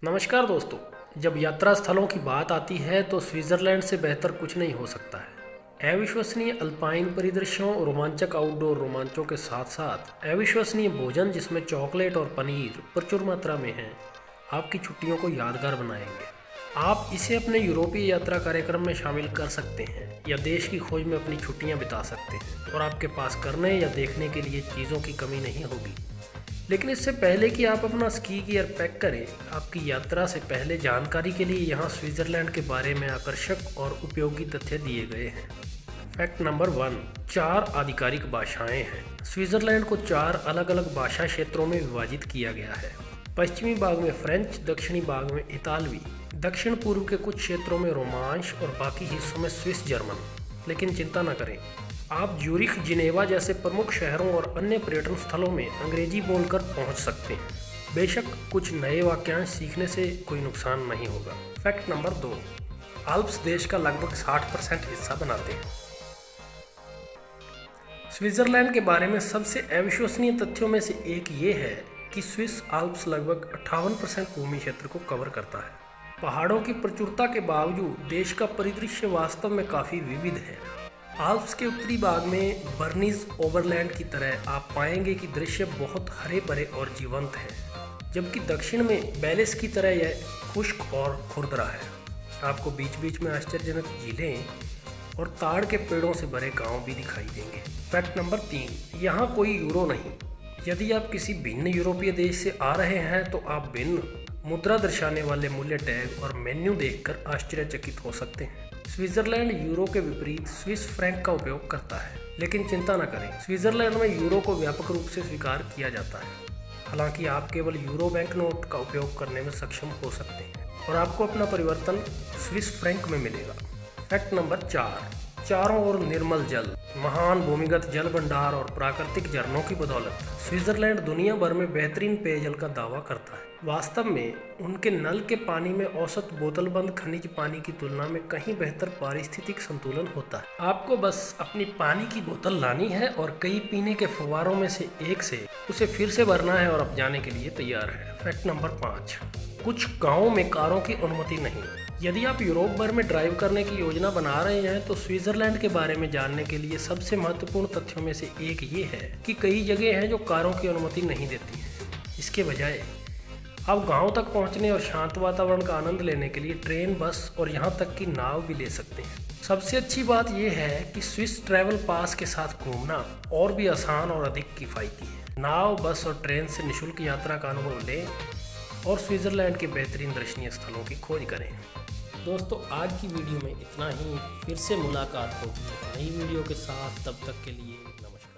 नमस्कार दोस्तों। जब यात्रा स्थलों की बात आती है तो स्विट्ज़रलैंड से बेहतर कुछ नहीं हो सकता है। अविश्वसनीय अल्पाइन परिदृश्यों, रोमांचक आउटडोर रोमांचों के साथ साथ अविश्वसनीय भोजन जिसमें चॉकलेट और पनीर प्रचुर मात्रा में है, आपकी छुट्टियों को यादगार बनाएंगे। आप इसे अपने यूरोपीय यात्रा कार्यक्रम में शामिल कर सकते हैं या देश की खोज में अपनी छुट्टियां बिता सकते हैं और आपके पास करने या देखने के लिए चीज़ों की कमी नहीं होगी। लेकिन इससे पहले कि आप अपना स्की गियर पैक करें, आपकी यात्रा से पहले जानकारी के लिए यहाँ स्विट्ज़रलैंड के बारे में आकर्षक और उपयोगी तथ्य दिए गए हैं। फैक्ट नंबर 1, 4 आधिकारिक भाषाएं हैं। स्विट्ज़रलैंड को 4 अलग अलग भाषा क्षेत्रों में विभाजित किया गया है। पश्चिमी भाग में फ्रेंच, दक्षिणी भाग में इतालवी, दक्षिण पूर्व के कुछ क्षेत्रों में रोमांश और बाकी हिस्सों में स्विस जर्मन। लेकिन चिंता न करें, आप ज्यूरिख, जिनेवा जैसे प्रमुख शहरों और अन्य पर्यटन स्थलों में अंग्रेजी बोलकर पहुंच सकते हैं। बेशक कुछ नए वाक्यांश सीखने से कोई नुकसान नहीं होगा। फैक्ट नंबर 2, आल्प्स देश का लगभग 60% हिस्सा बनाते हैं। स्विट्ज़रलैंड के बारे में सबसे अविश्वसनीय तथ्यों में से एक ये है कि स्विस आल्प्स लगभग 58% भूमि क्षेत्र को कवर करता है। पहाड़ों की प्रचुरता के बावजूद देश का परिदृश्य वास्तव में काफ़ी विविध है। आल्प्स के उत्तरी भाग में बर्नीज ओबरलैंड की तरह आप पाएंगे कि दृश्य बहुत हरे भरे और जीवंत है, जबकि दक्षिण में बैलेस की तरह यह खुश्क और खुरदरा है। आपको बीच बीच में आश्चर्यजनक झीलें और ताड़ के पेड़ों से भरे गांव भी दिखाई देंगे। फैक्ट नंबर 3, यहाँ कोई यूरो नहीं। यदि आप किसी भिन्न यूरोपीय देश से आ रहे हैं तो आप भिन्न मुद्रा दर्शाने वाले मूल्य टैग और मेन्यू देखकर आश्चर्यचकित हो सकते हैं। स्विट्ज़रलैंड यूरो के विपरीत स्विस फ्रैंक का उपयोग करता है, लेकिन चिंता न करें, स्विट्ज़रलैंड में यूरो को व्यापक रूप से स्वीकार किया जाता है। हालांकि आप केवल यूरो बैंक नोट का उपयोग करने में सक्षम हो सकते हैं और आपको अपना परिवर्तन स्विस फ्रैंक में मिलेगा। फैक्ट नंबर 4, चारों ओर निर्मल जल, महान भूमिगत जल भंडार और प्राकृतिक झरनों की बदौलत स्विट्ज़रलैंड दुनिया भर में बेहतरीन पेयजल का दावा करता है। वास्तव में उनके नल के पानी में औसत बोतलबंद खनिज पानी की तुलना में कहीं बेहतर पारिस्थितिक संतुलन होता है। आपको बस अपनी पानी की बोतल लानी है और कई पीने के फव्वारों में से एक से उसे फिर से भरना है और अब जाने के लिए तैयार है। फैक्ट नंबर 5, कुछ गाँवों में कारों की अनुमति नहीं। यदि आप यूरोप भर में ड्राइव करने की योजना बना रहे हैं तो स्विट्ज़रलैंड के बारे में जानने के लिए सबसे महत्वपूर्ण तथ्यों में से एक ये है कि कई जगह हैं जो कारों की अनुमति नहीं देती हैं। इसके बजाय आप गांव तक पहुंचने और शांत वातावरण का आनंद लेने के लिए ट्रेन, बस और यहां तक कि नाव भी ले सकते हैं। सबसे अच्छी बात यह है कि स्विस ट्रैवल पास के साथ घूमना और भी आसान और अधिक किफ़ायती है। नाव, बस और ट्रेन से निःशुल्क यात्रा का अनुभव लें और स्विट्ज़रलैंड के बेहतरीन दर्शनीय स्थलों की खोज करें। दोस्तों, आज की वीडियो में इतना ही। फिर से मुलाकात होगी नई वीडियो के साथ। तब तक के लिए नमस्कार।